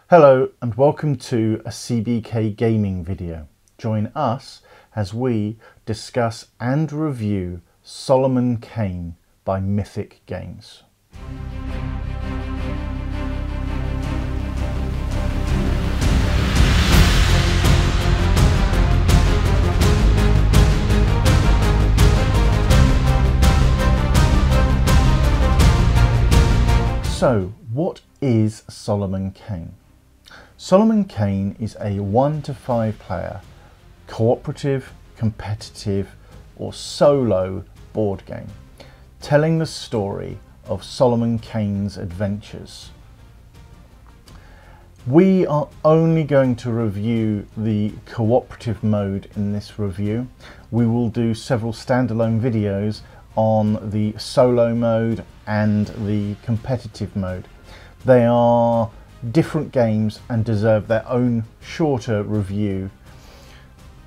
Hello and welcome to a CBK gaming video. Join us as we discuss and review Solomon Kane by Mythic Games. So, what is Solomon Kane? Solomon Kane is a 1 to 5 player, cooperative, competitive or solo board game, telling the story of Solomon Kane's adventures. We are only going to review the cooperative mode in this review. We will do several standalone videos on the solo mode and the competitive mode. They are different games and deserve their own shorter review.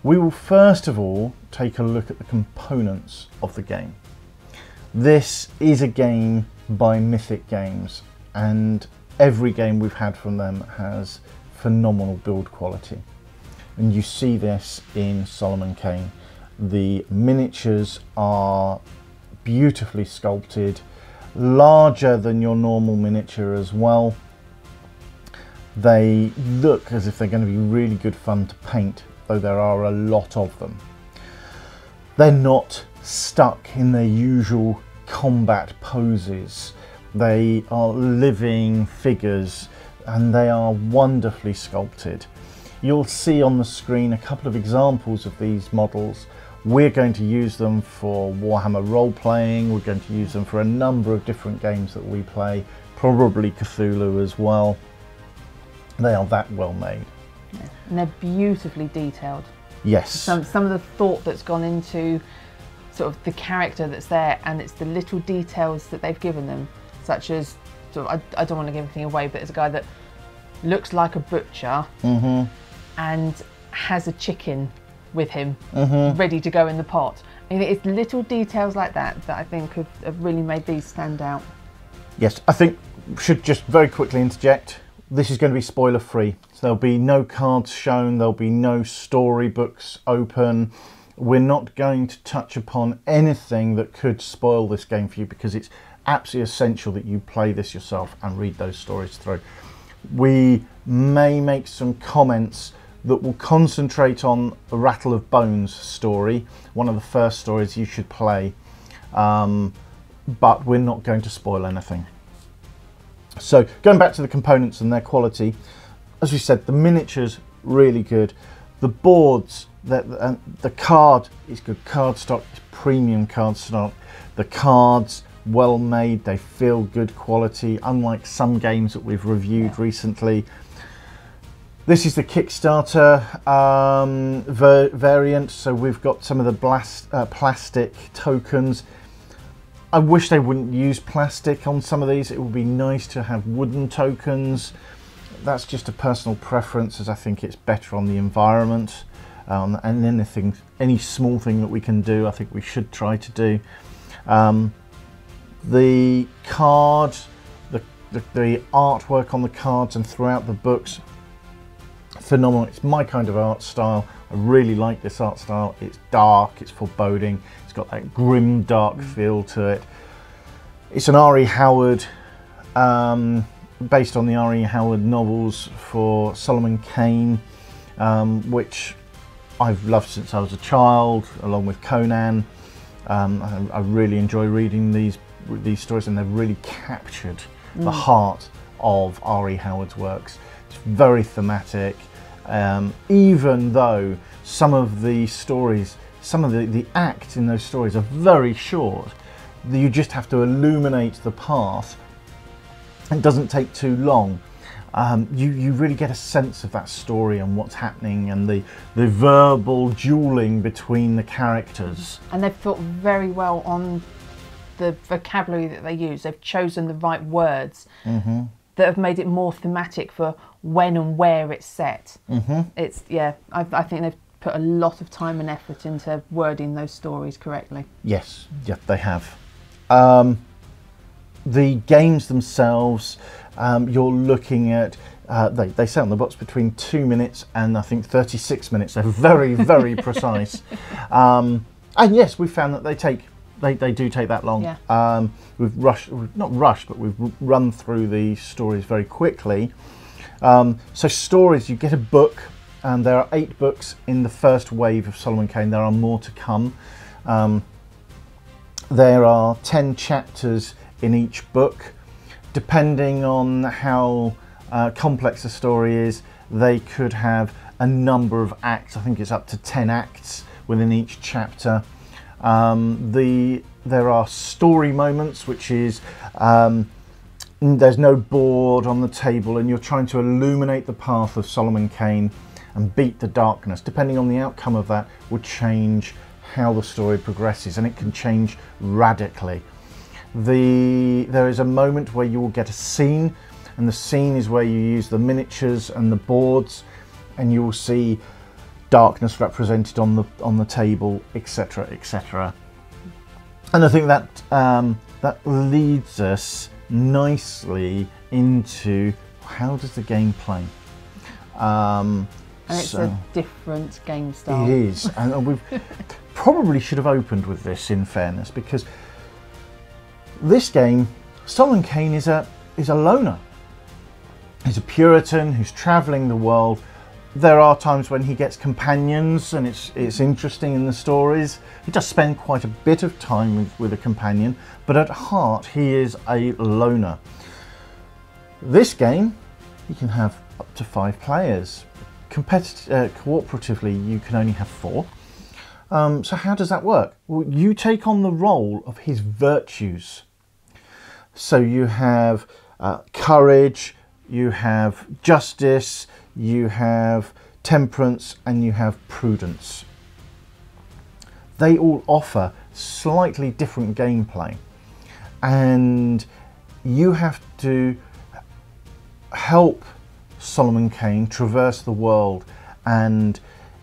We will first of all take a look at the components of the game. This is a game by Mythic Games, and every game we've had from them has phenomenal build quality, and you see this in Solomon Kane. The miniatures are beautifully sculpted, larger than your normal miniature as well. They look as if they're going to be really good fun to paint, though there are a lot of them. They're not stuck in their usual combat poses. They are living figures and they are wonderfully sculpted. You'll see on the screen a couple of examples of these models. We're going to use them for Warhammer role-playing, we're going to use them for a number of different games that we play, probably Cthulhu as well. They are that well made. Yeah. And they're beautifully detailed. Yes. Some of the thought that's gone into sort of the character that's there, and it's the little details that they've given them, such as, sort of, I don't want to give anything away, but there's a guy that looks like a butcher and has a chicken with him ready to go in the pot. And it's little details like that that I think have really made these stand out. Yes, I think we should just very quickly interject. This is going to be spoiler free, so there'll be no cards shown, there'll be no storybooks open. We're not going to touch upon anything that could spoil this game for you, because it's absolutely essential that you play this yourself and read those stories through. We may make some comments that will concentrate on the Rattle of Bones story, one of the first stories you should play, but we're not going to spoil anything. So going back to the components and their quality, as we said, the miniatures really good. The boards, the card is good card stock, it's premium card stock. The cards well made, they feel good quality, unlike some games that we've reviewed recently. This is the Kickstarter variant, so we've got some of the plastic tokens. I wish they wouldn't use plastic on some of these. It would be nice to have wooden tokens. That's just a personal preference, as I think it's better on the environment. And any small thing that we can do, I think we should try to do. The card, the artwork on the cards and throughout the books, phenomenal. It's my kind of art style. I really like this art style. It's dark, it's foreboding, it's got that grim dark feel to it. It's an R.E. Howard, based on the R.E. Howard novels for Solomon Kane, which I've loved since I was a child, along with Conan. I really enjoy reading these stories, and they've really captured the heart of R.E. Howard's works. It's very thematic. Even though some of the stories, some of the acts in those stories are very short, you just have to illuminate the path. It doesn't take too long. You really get a sense of that story and what's happening, and the verbal dueling between the characters. And they've thought very well on the vocabulary that they use. They've chosen the right words that have made it more thematic for when and where it's set. It's, yeah, I think they've put a lot of time and effort into wording those stories correctly. Yes, yeah, they have. The games themselves, you're looking at they say on the box between 2 minutes and I think 36 minutes. They're very, very precise. And yes, we've found that they do take that long. Yeah. We've not rushed, but we've run through the stories very quickly. So stories, you get a book, and there are 8 books in the first wave of Solomon Kane. There are more to come. There are 10 chapters in each book. Depending on how complex the story is, they could have a number of acts. I think it's up to 10 acts within each chapter. There are story moments, which is there's no board on the table and you're trying to illuminate the path of Solomon Kane and beat the darkness. Depending on the outcome of that will change how the story progresses, and it can change radically. There is a moment where you will get a scene, and the scene is where you use the miniatures and the boards, and you will see darkness represented on the table, etc., etc. And I think that that leads us nicely into how does the game play. And it's a different game style. It is, and we probably should have opened with this, in fairness, because this game, Solomon Kane is a loner. He's a Puritan who's travelling the world. There are times when he gets companions, and it's interesting in the stories. He does spend quite a bit of time with a companion, but at heart he is a loner. This game, you can have up to 5 players. Cooperatively, you can only have 4. So how does that work? Well, you take on the role of his virtues. So you have courage, you have justice, you have temperance, and you have prudence. They all offer slightly different gameplay, and you have to help Solomon Kane traverse the world, and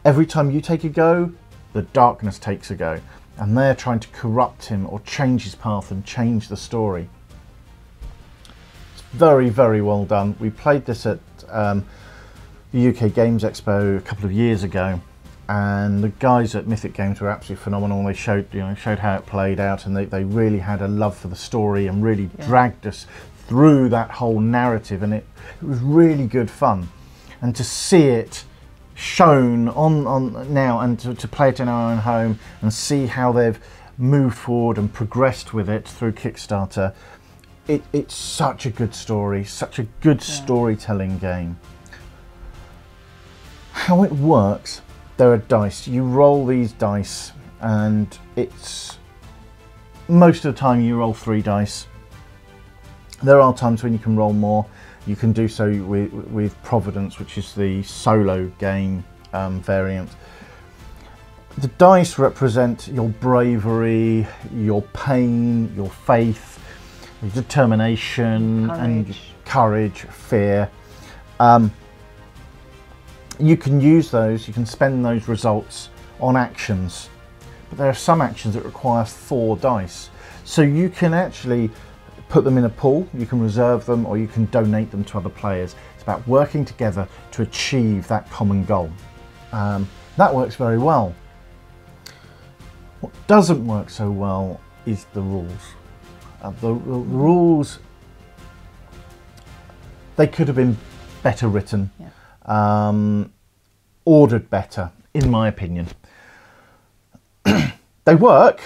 every time you take a go, the darkness takes a go, and they're trying to corrupt him or change his path and change the story. It's very, very well done. We played this at the UK Games Expo a couple of years ago, and the guys at Mythic Games were absolutely phenomenal. They showed how it played out, and they really had a love for the story and really dragged us through that whole narrative, and it was really good fun. And to see it shown on now, and to play it in our own home and see how they've moved forward and progressed with it through Kickstarter, it's such a good story, such a good storytelling game. How it works, there are dice. You roll these dice, and it's most of the time you roll 3 dice. There are times when you can roll more. You can do so with Providence, which is the solo game variant. The dice represent your bravery, your pain, your faith, your determination, and courage, fear. You can use those, you can spend those results on actions, but there are some actions that require 4 dice. So you can actually put them in a pool, you can reserve them, or you can donate them to other players. It's about working together to achieve that common goal. That works very well. What doesn't work so well is the rules. The rules, they could have been better written, ordered better, in my opinion. They work,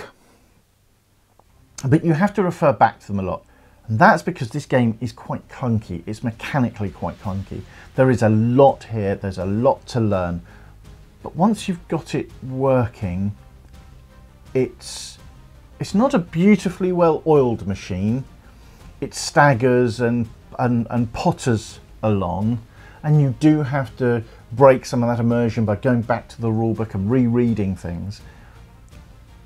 but you have to refer back to them a lot. And that's because this game is quite clunky. It's mechanically quite clunky. There is a lot here, there's a lot to learn. But once you've got it working, it's not a beautifully well-oiled machine. It staggers and potters along, and you do have to break some of that immersion by going back to the rulebook and rereading things.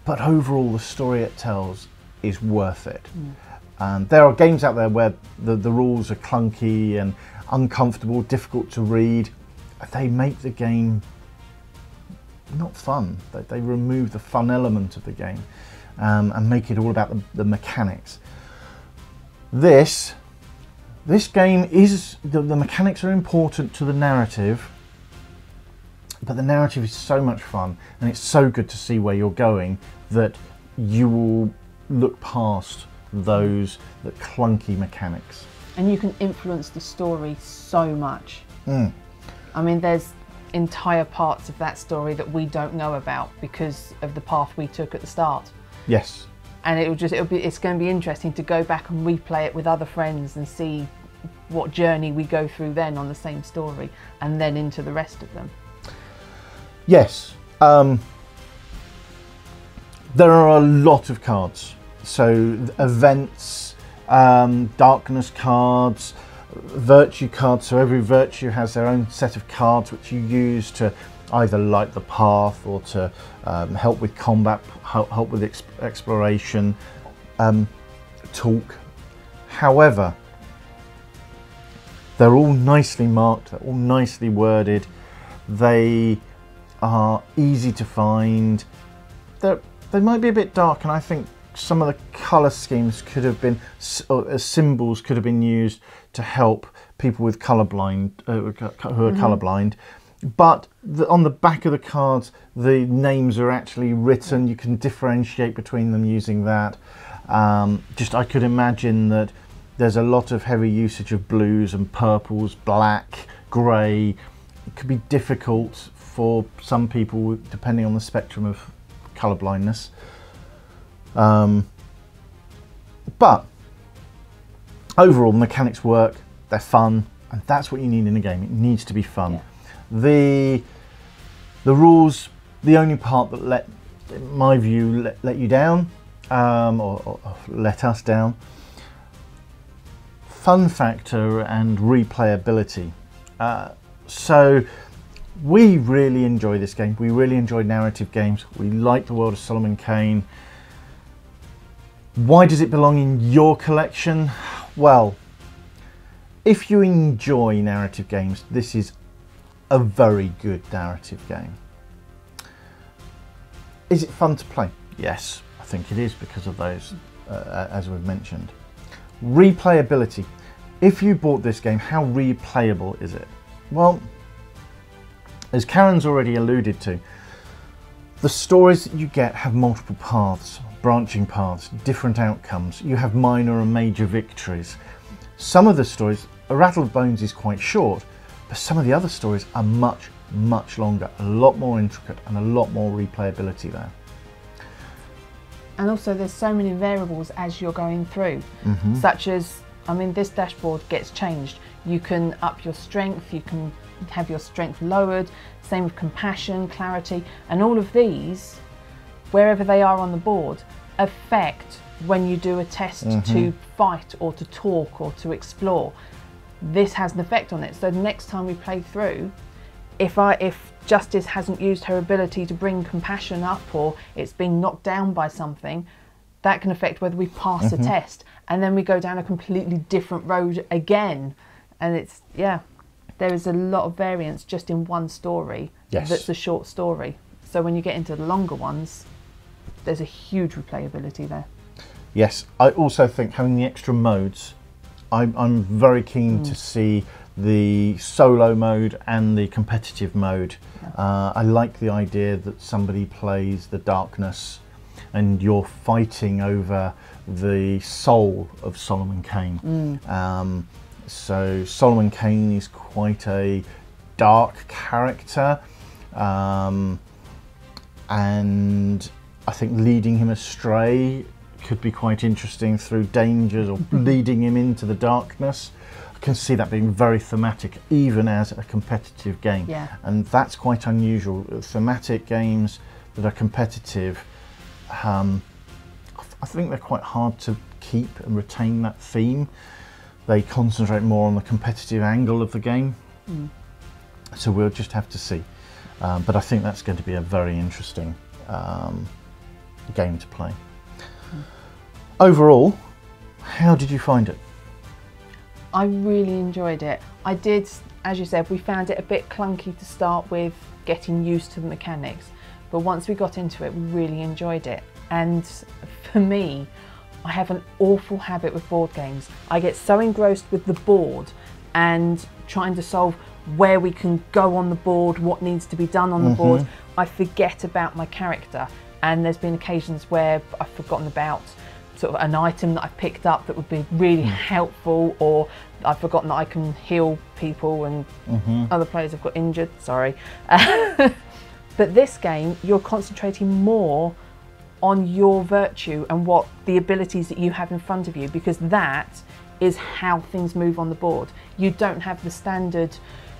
But overall, the story it tells is worth it. There are games out there where the rules are clunky and uncomfortable, difficult to read. They make the game not fun. They remove the fun element of the game and make it all about the mechanics. This, This game is, the mechanics are important to the narrative, but the narrative is so much fun and it's so good to see where you're going that you will look past those clunky mechanics. And you can influence the story so much. I mean, there's entire parts of that story that we don't know about because of the path we took at the start. Yes. And it's going to be interesting to go back and replay it with other friends and see what journey we go through then on the same story and then into the rest of them. Yes. There are a lot of cards. So events, darkness cards, virtue cards. So every virtue has their own set of cards which you use to either light the path or to help with combat, help with exploration, talk. However, they're all nicely marked, they're all nicely worded, they are easy to find. They might be a bit dark, and I think some of the colour schemes could have been, symbols could have been used to help people with colourblind, who are colourblind. But on the back of the cards, the names are actually written. You can differentiate between them using that. I could imagine that there's a lot of heavy usage of blues and purples, black, grey. It could be difficult for some people depending on the spectrum of colour blindness. But overall, the mechanics work, they're fun, and that's what you need in a game. It needs to be fun. Yeah. The rules, the only part that in my view, let you down, or let us down. Fun factor and replayability. So we really enjoy this game. We really enjoy narrative games. We like the world of Solomon Kane. Why does it belong in your collection? Well, if you enjoy narrative games, this is a very good narrative game. Is it fun to play? Yes, I think it is because of those, as we've mentioned. Replayability. If you bought this game, how replayable is it? Well, as Karen's already alluded to, the stories that you get have multiple paths, branching paths, different outcomes. You have minor and major victories. Some of the stories, A Rattle of Bones is quite short, but some of the other stories are much, much longer, a lot more intricate and a lot more replayability there. And also there's so many variables as you're going through, such as, I mean, this dashboard gets changed. You can up your strength, you can have your strength lowered, same with compassion, clarity, and all of these, wherever they are on the board, affect when you do a test to fight or to talk or to explore. This has an effect on it. So the next time we play through, if Justice hasn't used her ability to bring compassion up or it's been knocked down by something, that can affect whether we pass a test, and then we go down a completely different road again. And it's, yeah, there is a lot of variance just in one story. Yes. That's a short story. So when you get into the longer ones, there's a huge replayability there. Yes, I also think having the extra modes, I'm very keen to see the solo mode and the competitive mode. I like the idea that somebody plays the darkness and you're fighting over the soul of Solomon Kane. So Solomon Kane is quite a dark character, and I think leading him astray could be quite interesting through dangers or leading him into the darkness. I can see that being very thematic even as a competitive game. And that's quite unusual. Thematic games that are competitive, I think they're quite hard to keep and retain that theme. They concentrate more on the competitive angle of the game. So we'll just have to see. But I think that's going to be a very interesting game to play. Overall, how did you find it? I really enjoyed it. I did, as you said, we found it a bit clunky to start with, getting used to the mechanics. But once we got into it, we really enjoyed it. And for me, I have an awful habit with board games. I get so engrossed with the board and trying to solve where we can go on the board, what needs to be done on the board, I forget about my character. And there's been occasions where I've forgotten about sort of an item that I've picked up that would be really helpful, or I've forgotten that I can heal people and other players have got injured, sorry. But this game, you're concentrating more on your virtue and what the abilities that you have in front of you, because that is how things move on the board. You don't have the standard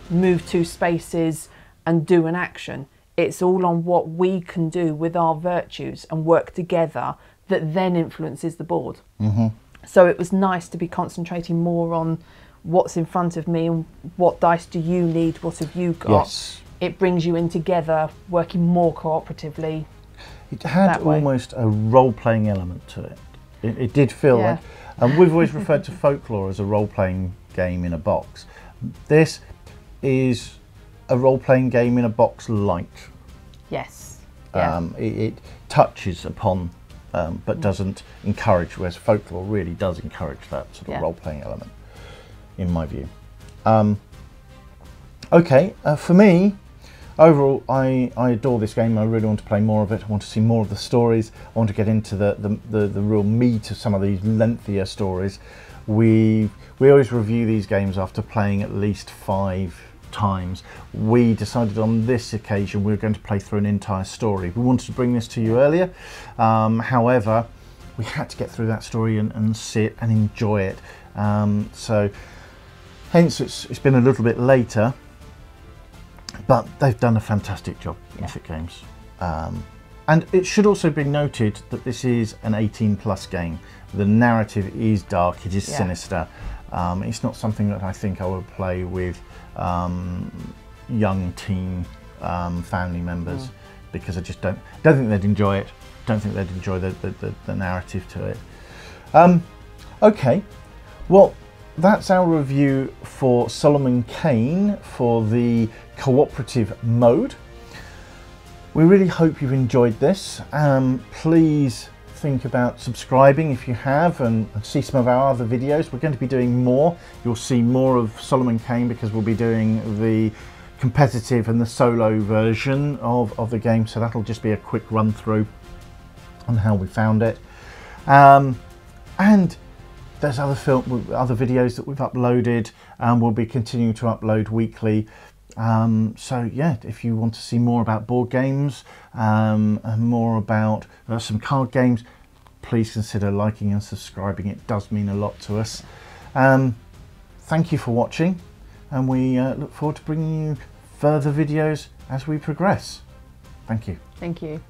move 2 spaces and do an action. It's all on what we can do with our virtues and work together that then influences the board. So it was nice to be concentrating more on what's in front of me and what dice do you need, what have you got. Yes. It brings you in together, working more cooperatively. It had almost a role-playing element to it. It did feel like, and we've always referred to folklore as a role-playing game in a box. This is a role-playing game in a box light. Yes. It touches upon, but doesn't encourage, whereas folklore really does encourage that sort of role-playing element, in my view. Okay, for me, overall, I adore this game. I really want to play more of it. I want to see more of the stories. I want to get into the real meat of some of these lengthier stories. We always review these games after playing at least 5 times. We decided on this occasion we were going to play through an entire story. We wanted to bring this to you earlier. However, we had to get through that story and sit and enjoy it. So hence it's been a little bit later. But they've done a fantastic job, Mythic Games. And it should also be noted that this is an 18+ game. The narrative is dark, it is sinister. It's not something that I think I would play with young teen family members, because I just don't think they'd enjoy it. Don't think they'd enjoy the narrative to it. Okay, well, that's our review for Solomon Kane for the cooperative mode. We really hope you've enjoyed this. Please think about subscribing if you have, and see some of our other videos. We're going to be doing more. You'll see more of Solomon Kane because we'll be doing the competitive and the solo version of the game, so that'll just be a quick run through on how we found it. And there's other videos that we've uploaded, and we'll be continuing to upload weekly. So yeah, if you want to see more about board games and more about some card games, please consider liking and subscribing. It does mean a lot to us. Thank you for watching, and we look forward to bringing you further videos as we progress. Thank you. Thank you.